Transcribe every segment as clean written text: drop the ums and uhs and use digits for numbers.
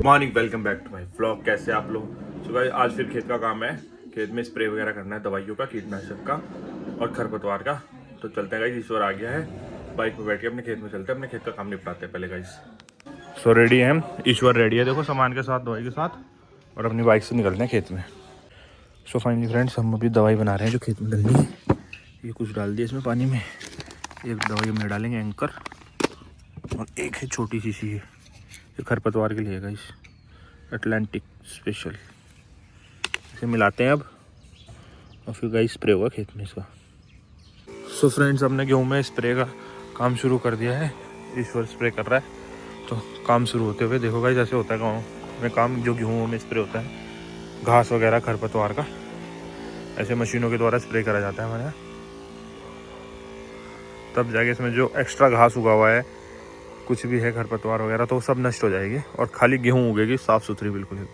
Morning, welcome back to my vlog. कैसे आप लोग? सो गाइस, आज फिर खेत का काम है। खेत में स्प्रे वगैरह करना है, दवाइयों का, कीटनाशक का और खरपतवार का। तो चलते हैं गाइस, ईश्वर आ गया है, बाइक पे बैठ के अपने खेत में चलते हैं, अपने खेत का काम निपटाते हैं पहले गाइस। सो रेडी है हम, ईश्वर रेडी है, देखो सामान के साथ, दवाई के साथ, और अपनी बाइक से निकलते हैं खेत में। सो फाइनली फ्रेंड्स, हम अभी दवाई बना रहे हैं जो खेत में डलनी है। ये कुछ डाल दिया इसमें पानी में, एक दवाई हमने डालेंगे एंकर, और एक है छोटी सी सी, ये खरपतवार के लिए गाइस, अटलांटिक स्पेशल। इसे मिलाते हैं अब, और फिर गाइस स्प्रे होगा खेत में इसका। सो फ्रेंड्स, हमने गेहूँ में स्प्रे का काम शुरू कर दिया है, ईश्वर स्प्रे कर रहा है। तो काम शुरू होते हुए देखो गाइस, ऐसे होता है गाँव में काम, जो गेहूँ में स्प्रे होता है, घास वगैरह खरपतवार का, ऐसे मशीनों के द्वारा स्प्रे करा जाता है हमारे यहाँ। तब जाके इसमें जो एक्स्ट्रा घास उगा हुआ है, कुछ भी है खरपतवार वगैरह, तो सब नष्ट हो जाएगी और खाली गेहूं उगेगी साफ सुथरी बिल्कुल ही।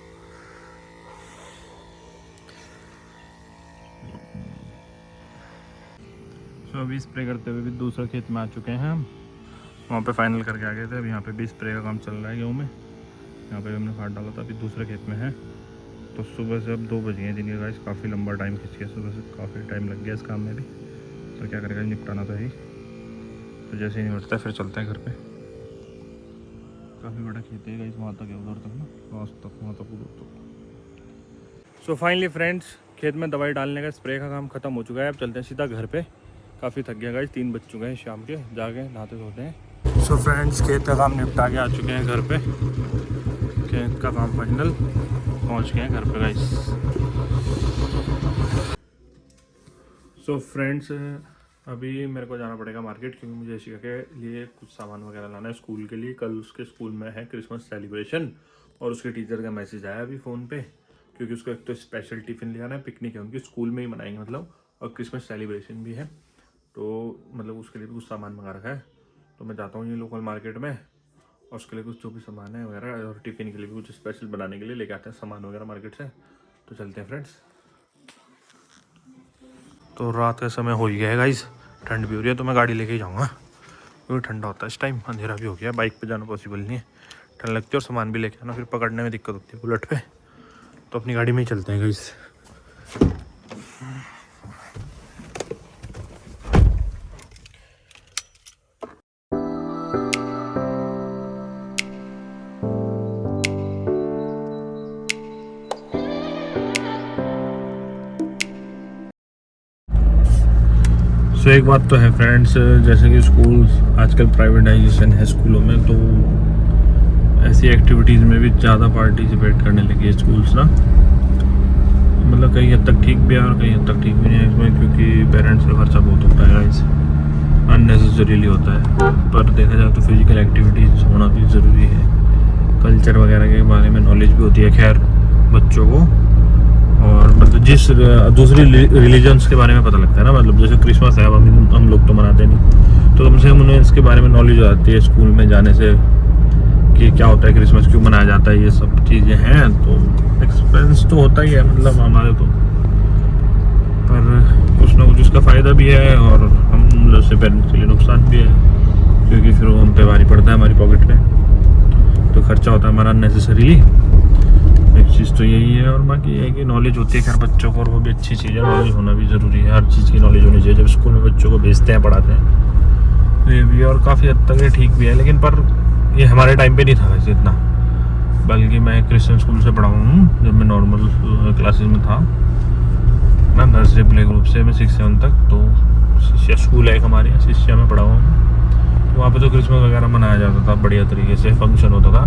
तो अभी स्प्रे करते हुए भी दूसरा खेत में आ चुके हैं हम, वहाँ पे फाइनल करके आ गए थे। अभी यहाँ पे भी स्प्रे का काम चल रहा है गेहूं में, यहाँ पे हमने खाद डाला था, अभी दूसरे खेत में है। तो सुबह से अब 2 बजे हैं दिन के गाइस, काफ़ी लंबा टाइम खींच गया, सुबह से काफ़ी टाइम लग गया इस काम में भी। तो क्या करेगा, निपटाना तो है। तो जैसे ही निपटता है फिर चलते हैं घर पे। काफ़ी बड़ा खेत है गाइस, वहाँ तक है, उधर तक ना, पास तक, वहाँ तक, उधर तक। सो फाइनली फ्रेंड्स, खेत में दवाई डालने का, स्प्रे का काम खत्म हो चुका है। अब चलते हैं सीधा घर पे। काफ़ी थक गया गाइस, 3 बज चुके हैं शाम के, जाके नहाते धोते हैं। सो फ्रेंड्स, खेत का काम निपटा के आ चुके हैं घर पे। खेत का काम फाइनल, पहुँच गए हैं घर पे गाइस। सो फ्रेंड्स, अभी मेरे को जाना पड़ेगा मार्केट, क्योंकि मुझे शिका के लिए कुछ सामान वगैरह लाना है स्कूल के लिए। कल उसके स्कूल में है क्रिसमस सेलिब्रेशन, और उसके टीचर का मैसेज आया अभी फ़ोन पे, क्योंकि उसको एक तो स्पेशल टिफ़िन ले आना है, पिकनिक है उनकी, स्कूल में ही मनाएंगे मतलब, और क्रिसमस सेलिब्रेशन भी है। तो मतलब उसके लिए भी कुछ सामान मंगा रखा है। तो मैं जाता हूँ ये लोकल मार्केट में, और उसके लिए कुछ जो भी सामान है वगैरह, और टिफ़िन के लिए भी कुछ स्पेशल बनाने के लिए लेके आते हैं सामान वगैरह मार्केट से। तो चलते हैं फ्रेंड्स। तो रात का समय हो ही गया है गाइस, ठंड भी हो रही है, तो मैं गाड़ी लेके ही जाऊँगा, क्योंकि ठंडा होता है इस टाइम, अंधेरा भी हो गया, बाइक पे जाना पॉसिबल नहीं है, ठंड लगती है, और सामान भी लेके आना, फिर पकड़ने में दिक्कत होती है बुलेट पे। तो अपनी गाड़ी में ही चलते हैं गाइस। तो एक बात तो है फ्रेंड्स, जैसे कि स्कूल आजकल प्राइवेटाइजेशन है स्कूलों में, तो ऐसी एक्टिविटीज़ में भी ज़्यादा पार्टिसिपेट करने लगी है स्कूल्स ना। मतलब कहीं हद तक ठीक भी है और कहीं हद तक ठीक भी नहीं है इसमें, क्योंकि पेरेंट्स का खर्चा बहुत होता है गाइस, अननेसेसरीली होता है। पर देखा जाए तो फिजिकल एक्टिविटीज़ होना भी ज़रूरी है, कल्चर वगैरह के बारे में नॉलेज भी होती है खैर बच्चों को, और मतलब जिस दूसरी रिलीजन्स के बारे में पता लगता है ना। मतलब जैसे क्रिसमस है, अब हम लोग तो मनाते नहीं, तो कम से कम उन्हें इसके बारे में नॉलेज हो जाती है स्कूल में जाने से, कि क्या होता है क्रिसमस, क्यों मनाया जाता है, ये सब चीज़ें हैं। तो एक्सपेंस तो होता ही है मतलब हमारे तो, पर कुछ ना कुछ उसका फ़ायदा भी है, और हम लोग से पेरेंट्स के लिए नुकसान भी है, क्योंकि फिर वो हम पे भारी पड़ता है हमारी पॉकेट पे, तो खर्चा होता है हमारा अननेसेसरीली। एक चीज़ तो यही है, और बाकी ये है कि नॉलेज होती है खैर बच्चों को, और वो भी अच्छी चीज़ है, नॉलेज होना भी ज़रूरी है, हर चीज़ की नॉलेज होनी चाहिए जब स्कूल में बच्चों को भेजते हैं, पढ़ाते हैं। तो ये भी, और काफ़ी हद तक ये ठीक भी है, लेकिन पर ये हमारे टाइम पे नहीं था वैसे इतना, बल्कि मैं क्रिश्चियन स्कूल से पढ़ा हूँ, जब मैं नॉर्मल क्लासेस में था ना, नर्सरी प्ले ग्रुप से मैं 6-7 तक, तो शिष्या स्कूल है एक हमारे यहाँ, शिष्या में पढ़ा हूँ। तो वहाँ पे तो क्रिसमस वगैरह मनाया जाता था, बढ़िया तरीके से फंक्शन होता था।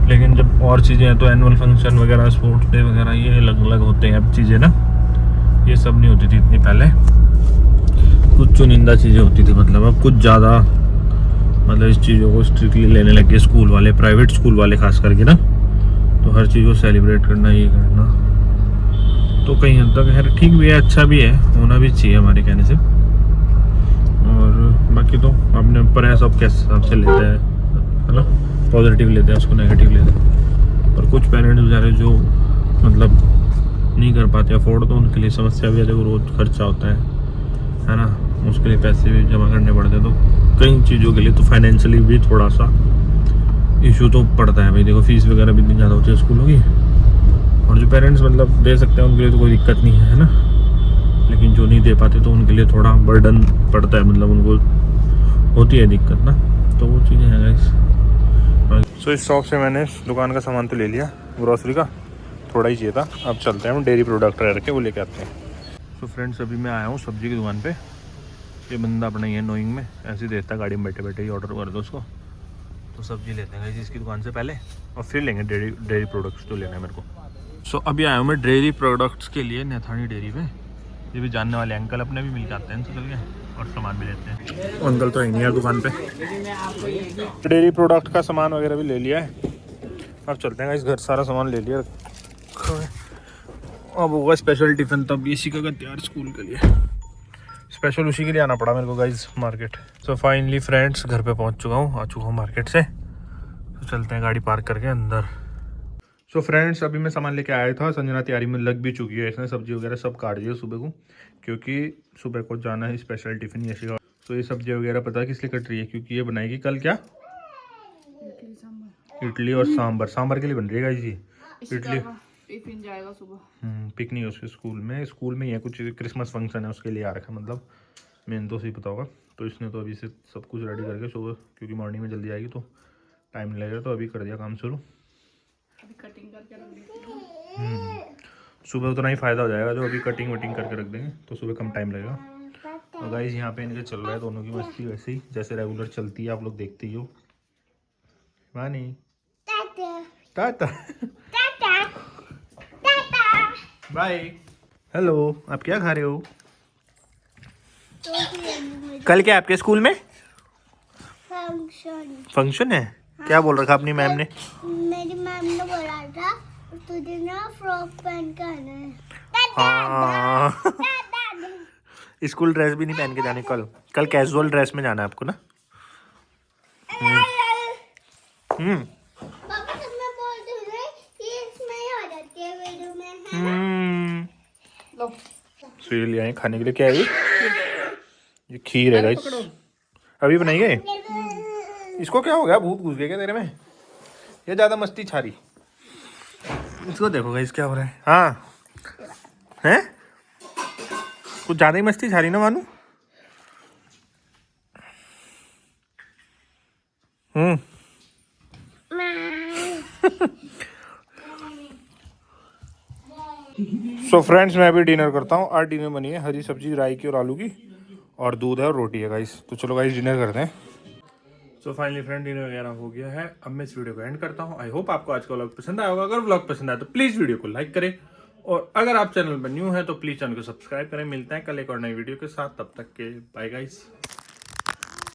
लेकिन जब और चीज़ें हैं तो एनुअल फंक्शन वगैरह, स्पोर्ट्स डे वगैरह, ये अलग अलग होते हैं अब चीज़ें ना, ये सब नहीं होती थी इतनी पहले, कुछ चुनिंदा चीज़ें होती थी। मतलब अब कुछ ज़्यादा मतलब इस चीज़ों को स्ट्रिक्टली लेने लगे स्कूल वाले, प्राइवेट स्कूल वाले खास करके ना, तो हर चीज़ को सेलिब्रेट करना, ये करना, तो कहीं हद तक खैर ठीक भी है, अच्छा भी है, होना भी चाहिए हमारे कहने से। और बाकी तो अपने ऊपर है, सब कैसे हिसाब से लेते हैं, है ना, पॉजिटिव लेते हैं उसको, नेगेटिव लेते हैं। पर कुछ पेरेंट्स बेचारे जो मतलब नहीं कर पाते अफोर्ड, तो उनके लिए समस्या भी है, देखो रोज़ खर्चा होता है ना, उसके लिए पैसे भी जमा करने पड़ते हैं, तो कई चीज़ों के लिए तो फाइनेंशियली भी थोड़ा सा इशू तो पड़ता है भाई। देखो फीस वगैरह भी इतनी ज़्यादा होती है स्कूलों की, और जो पेरेंट्स मतलब दे सकते हैं उनके लिए तो कोई दिक्कत नहीं है ना, लेकिन जो नहीं दे पाते तो उनके लिए थोड़ा बर्डन पड़ता है, मतलब उनको होती है दिक्कत ना, तो वो चीज़ें हैं गाइस। सो इस शॉप से मैंने दुकान का सामान तो ले लिया, ग्रॉसरी का थोड़ा ही चाहिए था। अब चलते हैं हम डेयरी प्रोडक्ट रह के वो लेके आते हैं। तो फ्रेंड्स अभी मैं आया हूँ सब्जी की दुकान पे। ये बंदा अपना ही है नोइंग में, ऐसे ही देता है गाड़ी में बैठे बैठे ही ऑर्डर कर दो उसको। तो सब्जी लेते हैं इसकी दुकान से पहले, और फिर लेंगे डेयरी प्रोडक्ट्स तो लेना है मेरे को। सो अभी आया हूँ मैं डेयरी प्रोडक्ट्स के लिए नैथानी डेयरी पे। ये भी जानने वाले अंकल अपने भी मिल जाते हैं इनसे चल के, और सामान भी लेते हैं। अंकल तो है नहीं यार दुकान पे। डेयरी प्रोडक्ट का सामान वगैरह भी ले लिया है, अब चलते हैं इस घर सारा सामान ले लिया। अब होगा स्पेशल टिफ़िन, तब इसी का तैयार स्कूल के लिए स्पेशल, उसी के लिए आना पड़ा मेरे को guys market. So finally friends घर पे पहुंच चुका हूँ, आ चुका हूँ मार्केट से। तो चलते हैं गाड़ी पार्क करके अंदर। सो फ्रेंड्स अभी मैं सामान लेके आया था, संजना तैयारी में लग भी चुकी है, इसने सब्जी वगैरह सब काट दिया सुबह को, क्योंकि सुबह को जाना है स्पेशल टिफ़िन यशी का। तो ये सब्जी वगैरह पता है किस लिए कट रही है, क्योंकि ये बनाएगी कल क्या, इडली और सांभर। सांभर के लिए बन रही है गाइज ये इडली। टिफिन जाएगा सुबह। पिकनिक है उसके स्कूल में ही है, कुछ क्रिसमस फंक्शन है उसके लिए आ रखा है, मतलब मेन तो सही पता होगा। तो इसने तो अभी से सब कुछ रेडी करके सुबह, क्योंकि मॉर्निंग में जल्दी आएगी तो टाइम नहीं लगेगा, तो अभी कर दिया काम शुरू। अभी कटिंग करके रख देती सुबह उतना ही फ़ायदा हो जाएगा, जो अभी कटिंग वटिंग करके रख देंगे तो सुबह कम टाइम लगेगा। और गाइस यहाँ पे इनके चल रहा है दोनों की मस्ती वैसे ही जैसे रेगुलर चलती है, आप लोग देखते ही हो। मानी टाटा बाय हेलो। आप क्या खा रहे हो? कल क्या आपके स्कूल में फंक्शन है? हाँ। क्या बोल रखा अपनी मैम ने? मेरी मैम ने बोला था तुझे ना फ्रॉक पहन के आना है। हाँ। स्कूल ड्रेस भी नहीं पहन के जाने, कल कैजुअल ड्रेस में जाना है आपको ना। पापा तो मैं बोल दूँ ये इसमें ही आ जाती है वीडियो में, है ना? लो सूर्य ले आए खाने के लिए। क्या है ये खीर है गाइस, अभी बनाई गई। इसको क्या हो गया, भूत घुस गया क्या तेरे में? ये ज्यादा मस्ती छा रही। इसको देखो गाइस क्या हो रहा है। हाँ हैं, कुछ ज्यादा ही मस्ती छा रही ना मानू। सो फ्रेंड्स मैं अभी डिनर करता हूँ। आज डिनर बनी है हरी सब्जी राई की और आलू की, और दूध है और रोटी है गाइस। तो चलो गाइस डिनर करते हैं। सो फाइनली फ्रेंड डिनर वगैरह हो गया है, अब मैं इस वीडियो को एंड करता हूँ। आई होप आपको आज का व्लॉग पसंद आया होगा। अगर व्लॉग पसंद आया तो प्लीज़ वीडियो को लाइक करें, और अगर आप चैनल पर न्यू हैं तो प्लीज़ चैनल को सब्सक्राइब करें। मिलते हैं कल एक और नई वीडियो के साथ, तब तक के बाय गाइस।